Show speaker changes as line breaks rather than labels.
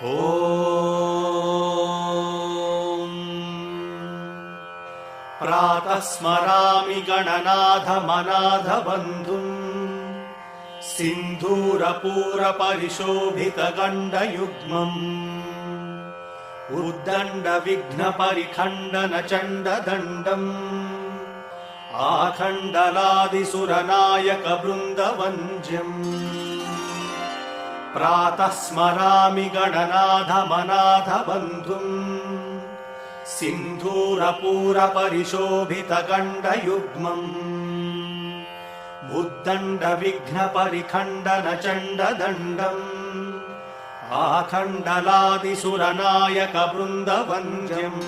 ॐ प्रातः स्मरामि गणनाथमनाथबन्धुम् सिन्धूरपूरपरिशोभितगण्डयुग्मम् उद्दण्डविघ्नपरिखण्डनचण्डदण्डम् आखण्डलादिसुरनायकवृन्दवन्द्यम् प्रातः स्मरामि गणनाथमनाथबन्धुम् सिन्धूरपूरपरिशोभितगण्डयुग्मम् उद्दण्डविघ्नपरिखण्डनचण्डदण्डम् आखण्डलादिसुरनायकवृन्दवन्द्यम्